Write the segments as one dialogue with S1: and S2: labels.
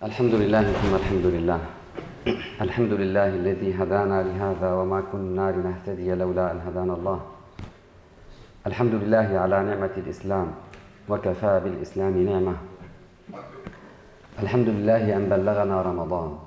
S1: الحمد لله ثم الحمد لله. الحمد لله الذي هدانا لهذا وما كنا لنهتدي لولا أن هدانا الله. الحمد لله على نعمة الإسلام وكفى بالإسلام نعمة. الحمد لله أن بلغنا رمضان.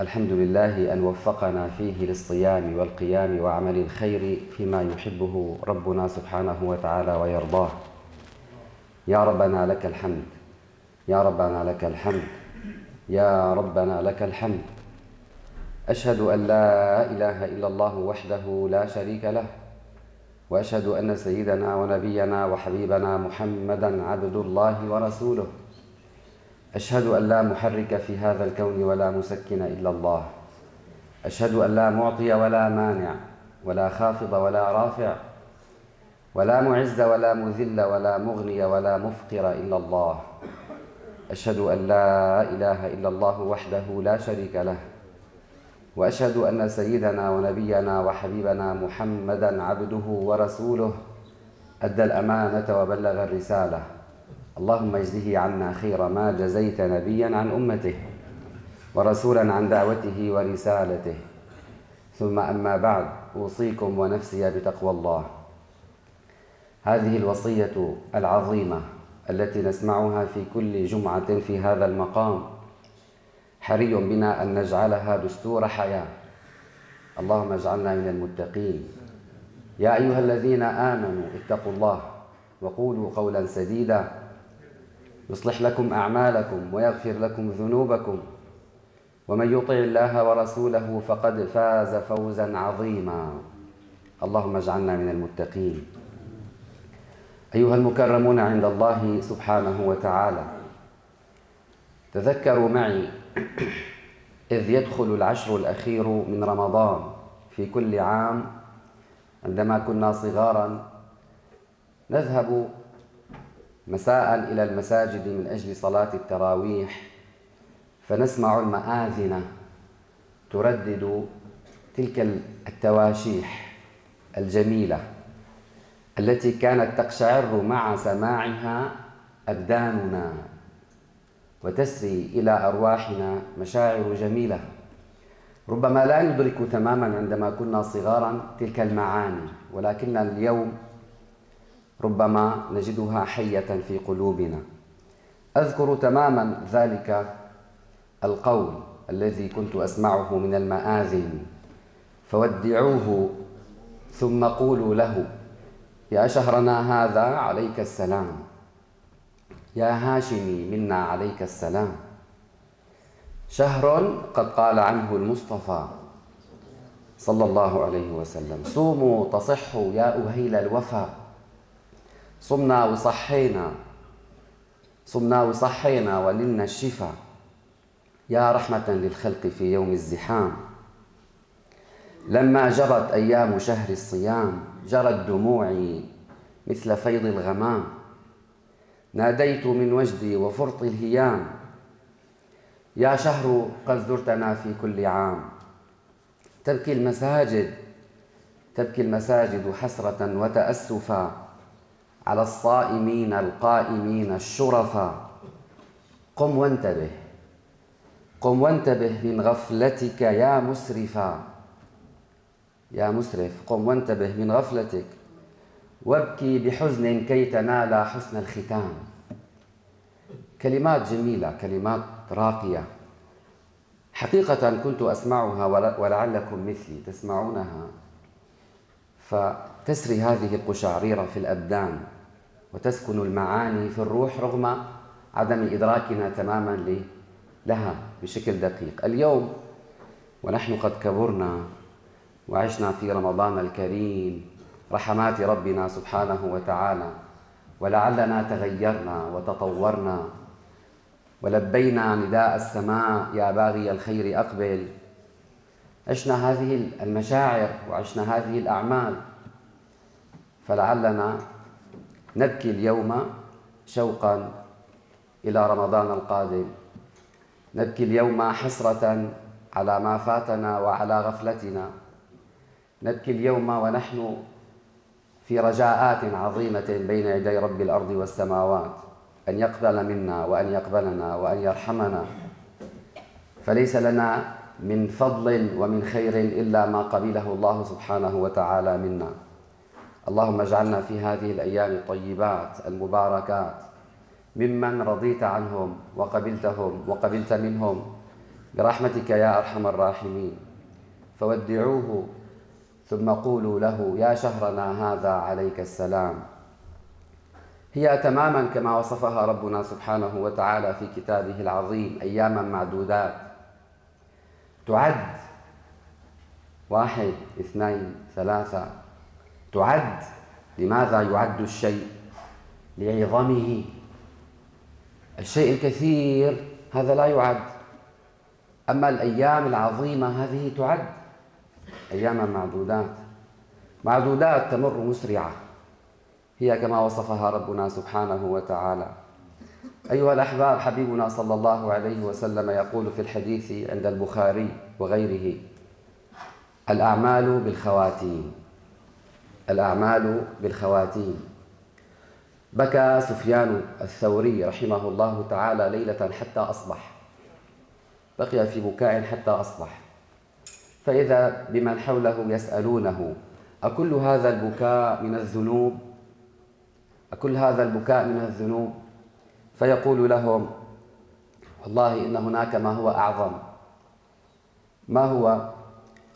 S1: الحمد لله أن وفقنا فيه للصيام والقيام وعمل الخير فيما يحبه ربنا سبحانه وتعالى ويرضاه. يا ربنا لك الحمد، يا ربنا لك الحمد، يا ربنا لك الحمد. أشهد أن لا إله إلا الله وحده لا شريك له، وأشهد أن سيدنا ونبينا وحبيبنا محمدًا عبد الله ورسوله. أشهد أن لا محرك في هذا الكون ولا مسكن إلا الله. أشهد أن لا معطي ولا مانع ولا خافض ولا رافع ولا معز ولا مذل ولا مغني ولا مفقر إلا الله. أشهد أن لا إله إلا الله وحده لا شريك له، وأشهد أن سيدنا ونبينا وحبيبنا محمدًا عبده ورسوله أدى الأمانة وبلغ الرسالة. اللهم اجزه عنا خير ما جزيت نبيًا عن أمته ورسولًا عن دعوته ورسالته. ثم أما بعد، أوصيكم ونفسي بتقوى الله. هذه الوصية العظيمة التي نسمعها في كل جمعة في هذا المقام حري بنا أن نجعلها دستور حياة. اللهم اجعلنا من المتقين. يا أيها الذين آمنوا اتقوا الله وقولوا قولا سديدا يصلح لكم أعمالكم ويغفر لكم ذنوبكم، ومن يطع الله ورسوله فقد فاز فوزا عظيما. اللهم اجعلنا من المتقين. أيها المكرمون عند الله سبحانه وتعالى، تذكروا معي إذ يدخل العشر الأخير من رمضان في كل عام. عندما كنا صغارا نذهب مساء إلى المساجد من أجل صلاة التراويح، فنسمع المآذن تردد تلك التواشيح الجميلة التي كانت تقشعر مع سماعها أبداننا وتسري إلى أرواحنا مشاعر جميلة. ربما لا ندرك تماما عندما كنا صغارا تلك المعاني، ولكن اليوم ربما نجدها حية في قلوبنا. أذكر تماما ذلك القول الذي كنت أسمعه من المآذن: فودعوه ثم قولوا له يا شهرنا هذا عليك السلام، يا هاشمي منا عليك السلام. شهر قد قال عنه المصطفى صلى الله عليه وسلم: صوموا تصحوا يا أهيل الوفا، صمنا وصحينا وللنا الشفا، يا رحمة للخلق في يوم الزحام. لما جرت أيام شهر الصيام جرت دموعي مثل فيض الغمام، ناديت من وجدي وفرط الهيام، يا شهر قد زرتنا في كل عام. تبكي المساجد حسرة وتأسفا على الصائمين القائمين الشرفا. قم وانتبه من غفلتك يا مسرف، قم وانتبه من غفلتك وابكي بحزن كي تنال حسن الختام. كلمات جميلة، كلمات راقية، حقيقة كنت أسمعها ولعلكم مثلي تسمعونها، فتسري هذه القشعريرة في الأبدان وتسكن المعاني في الروح رغم عدم إدراكنا تماما لها بشكل دقيق. اليوم ونحن قد كبرنا وعشنا في رمضان الكريم رحمات ربنا سبحانه وتعالى، ولعلنا تغيرنا وتطورنا ولبينا نداء السماء يا باغي الخير أقبل. عشنا هذه المشاعر وعشنا هذه الأعمال، فلعلنا نبكي اليوم شوقا إلى رمضان القادم، نبكي اليوم حسرة على ما فاتنا وعلى غفلتنا، نبكي اليوم ونحن في رجاءات عظيمة بين يدي رب الأرض والسماوات. أن يقبل منا وأن يقبلنا وأن يرحمنا، فليس لنا من فضل ومن خير إلا ما قبله الله سبحانه وتعالى منا. اللهم اجعلنا في هذه الأيام الطيبات المباركات ممن رضيت عنهم وقبلتهم وقبلت منهم برحمتك يا أرحم الراحمين. فودعوه ثم قولوا له: يا شهرنا هذا عليك السلام. هي تماما كما وصفها ربنا سبحانه وتعالى في كتابه العظيم: أياما معدودات، تعد 1 2 3، تعد. لماذا يعد الشيء؟ لعظمه. الشيء الكثير هذا لا يعد، أما الأيام العظيمة هذه تعد. أياما معدودات، معدودات تمر مسرعة، هي كما وصفها ربنا سبحانه وتعالى. أيها الأحباب، حبيبنا صلى الله عليه وسلم يقول في الحديث عند البخاري وغيره: الأعمال بالخواتيم، الأعمال بالخواتيم. بكى سفيان الثوري رحمه الله تعالى ليلة حتى أصبح، بقي في بكاء حتى أصبح، فإذا بمن حوله يسألونه: أكل هذا البكاء من الذنوب؟ أكل هذا البكاء من الذنوب؟ فيقول لهم: والله إن هناك ما هو أعظم. ما هو؟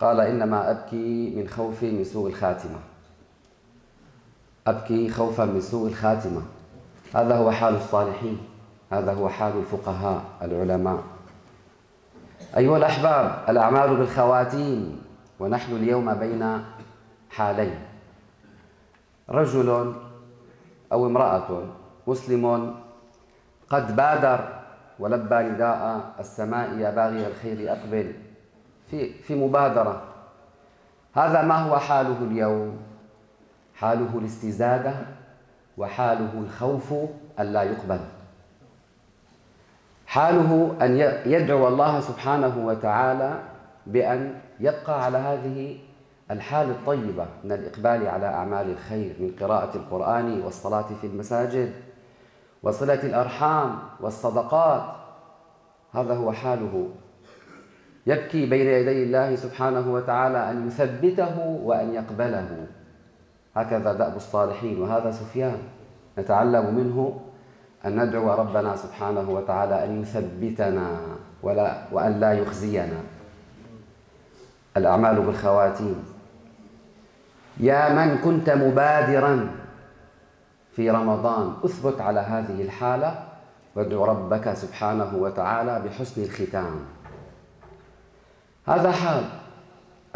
S1: قال: إنما أبكي من خوفي من سوء الخاتمة، أبكي خوفا من سوء الخاتمة. هذا هو حال الصالحين، هذا هو حال الفقهاء العلماء. أيها الأحباب، الأعمال بالخواتيم، ونحن اليوم بين حالين: رجل أو امرأة مسلم قد بادر ولبى نداء السماء: يا باغي الخير أقبل، في مبادرة. هذا ما هو حاله اليوم؟ حاله الاستزادة، وحاله الخوف ألا يقبل، حاله أن يدعو الله سبحانه وتعالى بأن يبقى على هذه الحال الطيبة من الإقبال على أعمال الخير، من قراءة القرآن والصلاة في المساجد وصلة الأرحام والصدقات. هذا هو حاله، يبكي بين يدي الله سبحانه وتعالى أن يثبته وأن يقبله. هكذا دأب الصالحين، وهذا سفيان نتعلم منه أن ندعو ربنا سبحانه وتعالى أن يثبتنا وأن لا يخزينا. الأعمال بالخواتيم. يا من كنت مبادرا في رمضان، أثبت على هذه الحالة وادعو ربك سبحانه وتعالى بحسن الختام. هذا حال.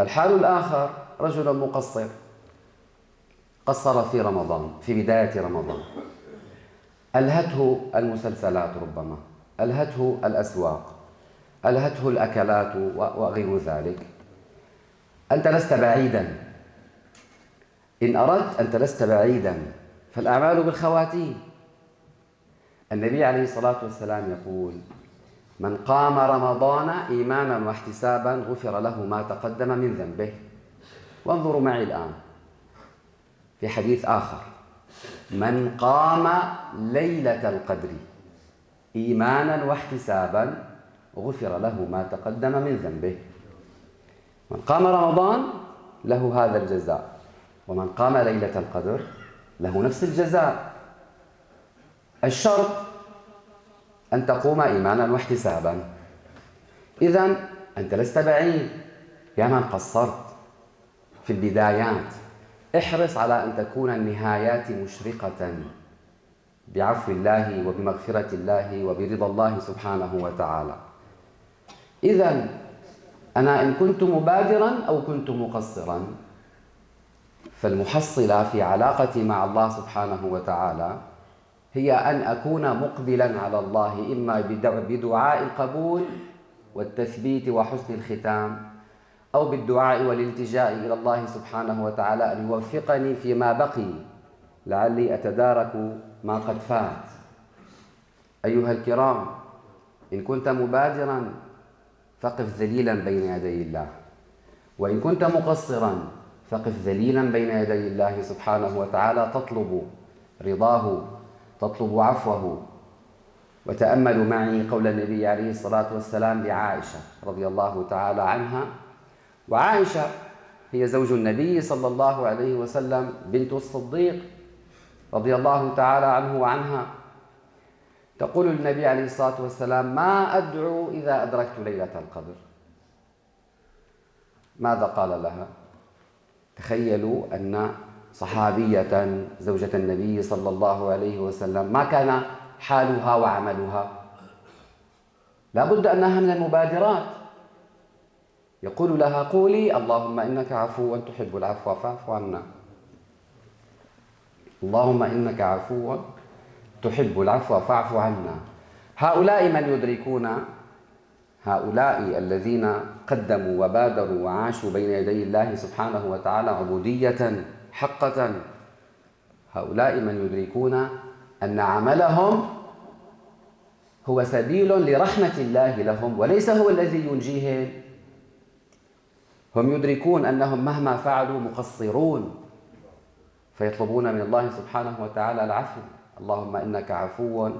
S1: الحال الآخر: رجل مقصر، قصر في رمضان، في بداية رمضان، ألهته المسلسلات، ربما ألهته الأسواق، ألهته الأكلات وغير ذلك. أنت لست بعيدا، إن أردت أنت لست بعيدا، فالأعمال بالخواتيم. النبي عليه الصلاة والسلام يقول: من قام رمضان إيمانا واحتسابا غفر له ما تقدم من ذنبه. وانظروا معي الآن في حديث آخر: من قام ليلة القدر إيمانا واحتسابا غفر له ما تقدم من ذنبه. من قام رمضان له هذا الجزاء، ومن قام ليلة القدر له نفس الجزاء. الشرط أن تقوم إيمانا واحتسابا. إذن أنت لست بعيد يا من قصرت في البدايات. احرص على أن تكون النهايات مشرقة بعفو الله وبمغفرة الله وبرضا الله سبحانه وتعالى. إذن أنا إن كنت مبادرا أو كنت مقصرا، فالمحصلة في علاقتي مع الله سبحانه وتعالى هي أن أكون مقبلا على الله، إما بدعاء القبول والتثبيت وحسن الختام، أو بالدعاء والالتجاء إلى الله سبحانه وتعالى أن يوفقني فيما بقي لعلي أتدارك ما قد فات. أيها الكرام، إن كنت مبادرا فقف ذليلا بين يدي الله، وإن كنت مقصرا فقف ذليلا بين يدي الله سبحانه وتعالى، تطلب رضاه، تطلب عفوه، وتأملوا معي قول النبي عليه الصلاة والسلام لعائشة رضي الله تعالى عنها. وعائشة هي زوج النبي صلى الله عليه وسلم بنت الصديق رضي الله تعالى عنه وعنها. تقول النبي عليه الصلاة والسلام: ما أدعو إذا أدركت ليلة القدر. ماذا قال لها؟ تخيلوا أن صحابية زوجة النبي صلى الله عليه وسلم ما كان حالها وعملها؟ لا بد أنها من المبادرات. يقول لها: قولي اللهم إنك عفو تحب العفو فاعف عنا. اللهم إنك عفو تحب العفو فاعف عنا. هؤلاء من يدركون، هؤلاء الذين قدموا وبادروا وعاشوا بين يدي الله سبحانه وتعالى عبودية حقة، هؤلاء من يدركون أن عملهم هو سبيل لرحمة الله لهم وليس هو الذي ينجيهم. هم يدركون أنهم مهما فعلوا مقصرون، فيطلبون من الله سبحانه وتعالى العفو. اللهم إنك عفو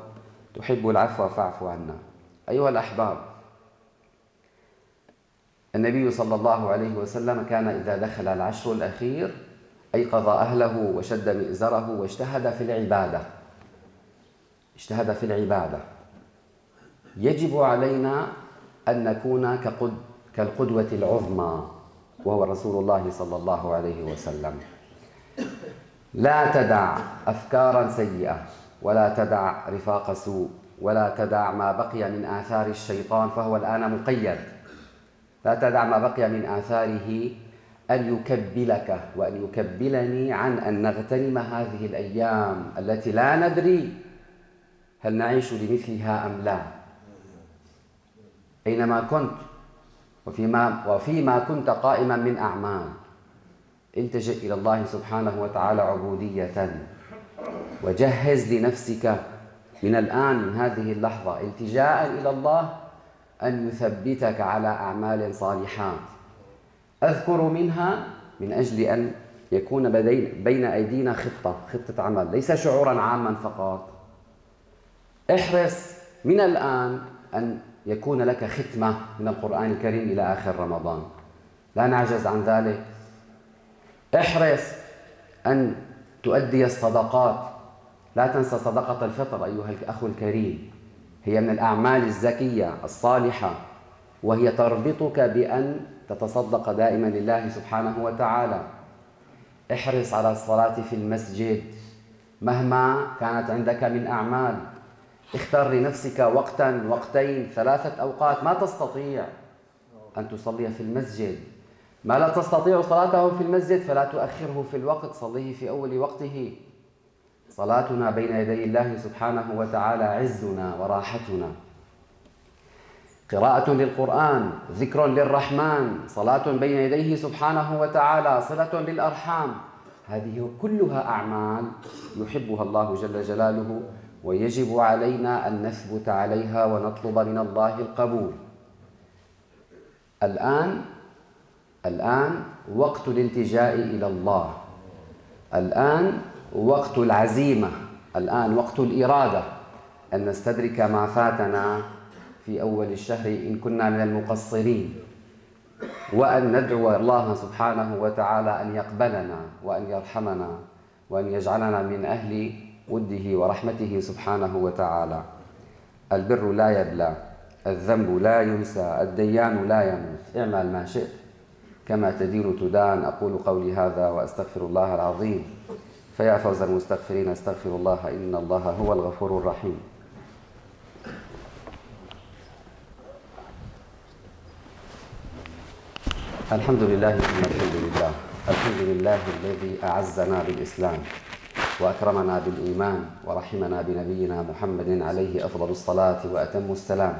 S1: تحب العفو فاعف عنا. أيها الأحباب، النبي صلى الله عليه وسلم كان إذا دخل العشر الأخير أيقظ أهله وشد مئزره واجتهد في العبادة. اجتهد في العبادة. يجب علينا أن نكون كالقدوة العظمى وهو رسول الله صلى الله عليه وسلم. لا تدع أفكارا سيئة، ولا تدع رفاق سوء، ولا تدع ما بقي من آثار الشيطان، فهو الآن مقيد. لا تدع ما بقي من آثاره أن يكبلك وأن يكبلني عن أن نغتنم هذه الأيام التي لا ندري هل نعيش لمثلها أم لا. أينما كنت وفيما كنت قائما من أعمال، التجئ إلى الله سبحانه وتعالى عبودية، وجهز لنفسك من الآن من هذه اللحظة التجاء إلى الله أن يثبتك على أعمال صالحات. أذكر منها من أجل أن يكون بين أيدينا خطة عمل، ليس شعورا عاما فقط. احرص من الآن أن يكون لك ختمة من القرآن الكريم إلى آخر رمضان، لا نعجز عن ذلك. احرص أن تؤدي الصدقات، لا تنسى صدقة الفطر أيها الأخ الكريم، هي من الأعمال الزكية الصالحة، وهي تربطك بأن تتصدق دائما لله سبحانه وتعالى. احرص على الصلاة في المسجد مهما كانت عندك من أعمال. اختر لنفسك وقتا، وقتين، 3 أوقات ما تستطيع أن تصلي في المسجد. ما لا تستطيع صلاته في المسجد فلا تؤخره في الوقت، صليه في أول وقته. صلاتنا بين يدي الله سبحانه وتعالى عزنا وراحتنا. قراءة للقرآن، ذكر للرحمن، صلاة بين يديه سبحانه وتعالى، صلة للأرحام، هذه كلها أعمال يحبها الله جل جلاله، ويجب علينا أن نثبت عليها ونطلب من الله القبول. الآن وقت الالتجاء إلى الله، الآن وقت العزيمة، الآن وقت الإرادة أن نستدرك ما فاتنا في أول الشهر إن كنا من المقصرين، وأن ندعو الله سبحانه وتعالى أن يقبلنا وأن يرحمنا وأن يجعلنا من أهل وده ورحمته سبحانه وتعالى. البر لا يبلى، الذنب لا ينسى، الديان لا يموت. اعمل ما شئت كما تدين تدان. أقول قولي هذا وأستغفر الله العظيم. فيا فوز المستغفرين، استغفر الله إن الله هو الغفور الرحيم. الحمد لله ثم الحمد لله. الحمد لله الذي أعزنا بالإسلام وأكرمنا بالإيمان ورحمنا بنبينا محمد عليه أفضل الصلاة وأتم السلام.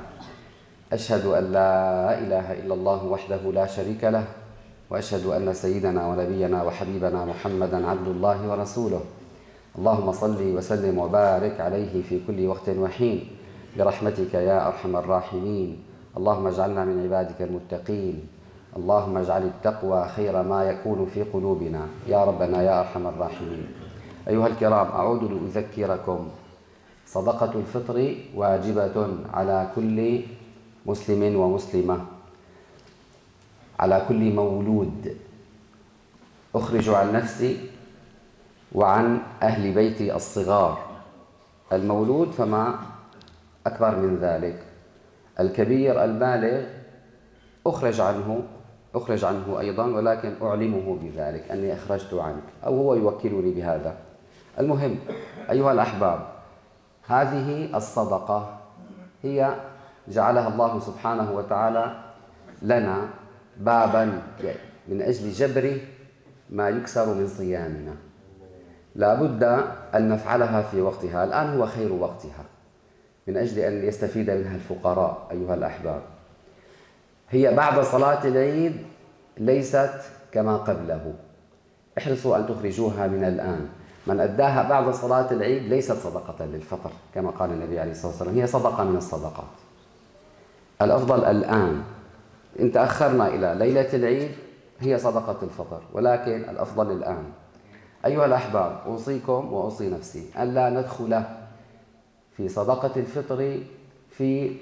S1: أشهد أن لا إله إلا الله وحده لا شريك له، وأشهد أن سيدنا ونبينا وحبيبنا محمدا عبد الله ورسوله. اللهم صل وسلم وبارك عليه في كل وقت وحين برحمتك يا أرحم الراحمين. اللهم اجعلنا من عبادك المتقين. اللهم اجعل التقوى خير ما يكون في قلوبنا يا ربنا يا أرحم الراحمين. أيها الكرام، أعود لأذكركم صدقة الفطر واجبة على كل مسلم ومسلمة، على كل مولود، أخرج عن نفسي وعن أهل بيتي الصغار. المولود فما أكبر من ذلك، الكبير البالغ أخرج عنه أيضا، ولكن أعلمه بذلك أني أخرجت عنك، أو هو يوكلني بهذا. المهم أيها الأحباب، هذه الصدقة هي جعلها الله سبحانه وتعالى لنا بابا من أجل جبر ما يكسر من صيامنا. لا بد أن نفعلها في وقتها، الآن هو خير وقتها من أجل أن يستفيد منها الفقراء. أيها الأحباب، هي بعد صلاة العيد ليست كما قبله، احرصوا أن تخرجوها من الآن. من أداها بعد صلاة العيد ليست صدقة للفطر كما قال النبي عليه الصلاة والسلام، هي صدقة من الصدقات. الأفضل الآن، إن تأخرنا إلى ليلة العيد هي صدقة الفطر، ولكن الأفضل الآن. أيها الأحباب، أوصيكم وأوصي نفسي أن لا ندخل في صدقة الفطر في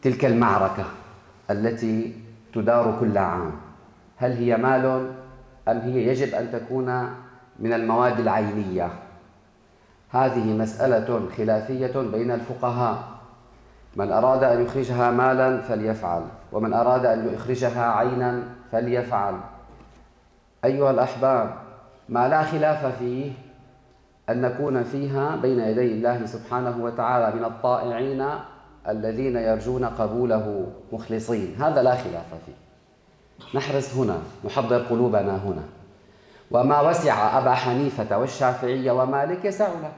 S1: تلك المعركة التي تدار كل عام. هل هي مال أم هي يجب أن تكون من المواد العينية؟ هذه مسألة خلافية بين الفقهاء. من أراد أن يخرجها مالا فليفعل، ومن أراد أن يخرجها عينا فليفعل. أيها الأحباب، ما لا خلاف فيه أن نكون فيها بين يدي الله سبحانه وتعالى من الطائعين الذين يرجون قبوله مخلصين، هذا لا خلاف فيه. نحرص هنا، نحضر قلوبنا هنا. وما وسع أبا حنيفة والشافعي ومالك يسعنا،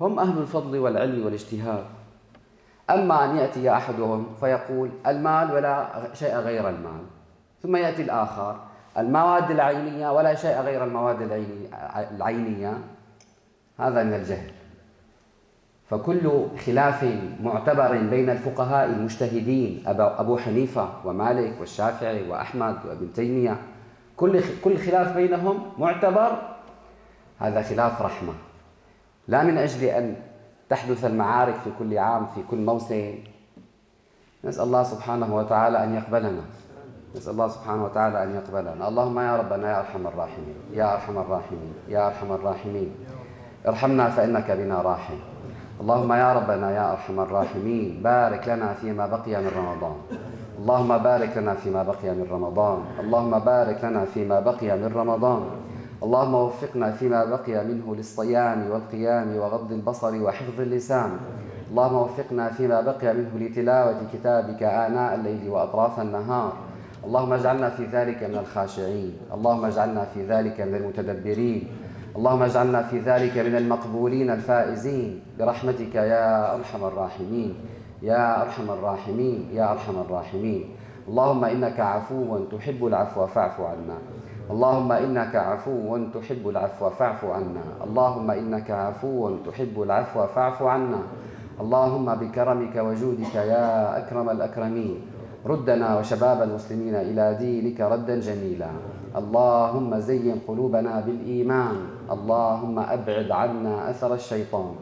S1: هم أهل الفضل والعلم والاجتهاد. أما أن يأتي أحدهم فيقول المال ولا شيء غير المال، ثم يأتي الآخر المواد العينية ولا شيء غير المواد العينية، هذا من الجهل. فكل خلاف معتبر بين الفقهاء المجتهدين أبو حنيفة ومالك والشافعي وأحمد وابن تيمية، كل خلاف بينهم معتبر، هذا خلاف رحمة، لا من أجل أن تحدث المعارك في كل عام في كل موسم. نسأل الله سبحانه وتعالى أن يقبلنا، نسأل الله سبحانه وتعالى أن يقبلنا. اللهم يا ربنا يا أرحم الراحمين، يا أرحم الراحمين، يا أرحم الراحمين، ارحمنا فإنك بنا راحم. اللهم يا ربنا يا أرحم الراحمين، بارك لنا فيما بقي من رمضان. اللهم بارك لنا فيما بقي من رمضان، اللهم بارك لنا فيما بقي من رمضان. اللهم وفقنا فيما بقي منه للصيام والقيام وغض البصر وحفظ اللسان. اللهم وفقنا فيما بقي منه لتلاوة كتابك آناء الليل وأطراف النهار. اللهم اجعلنا في ذلك من الخاشعين، اللهم اجعلنا في ذلك من المتدبرين، اللهم اجعلنا في ذلك من المقبولين الفائزين برحمتك يا أرحم الراحمين، يا أرحم الراحمين، يا أرحم الراحمين. اللهم إنك عفو تحب العفو فاعف عنا، اللهم إنك عفو تحب العفو فاعف عنا، اللهم إنك عفو تحب العفو فاعف عنا. اللهم بكرمك وجودك يا أكرم الأكرمين ردنا وشباب المسلمين إلى دينك ردا جميلا. اللهم زين قلوبنا بالإيمان، اللهم أبعد عنا أثر الشيطان.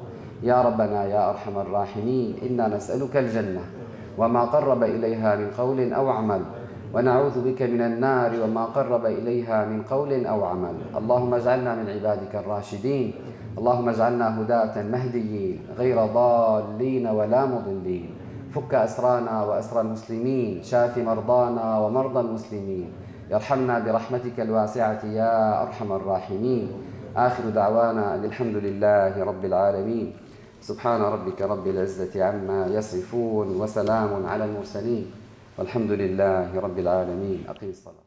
S1: يا ربنا يا أرحم الراحمين، إنا نسألك الجنة وما قرب إليها من قول أو عمل، ونعوذ بك من النار وما قرب إليها من قول أو عمل. اللهم اجعلنا من عبادك الراشدين، اللهم اجعلنا هداة مهديين غير ضالين ولا مضلين. فك أسرانا وأسر المسلمين، شاف مرضانا ومرضى المسلمين، يرحمنا برحمتك الواسعة يا أرحم الراحمين. آخر دعوانا أن الحمد لله رب العالمين. سبحان ربك رب العزة عما يصفون، وسلام على المرسلين، والحمد لله رب العالمين. أقم الصلاة.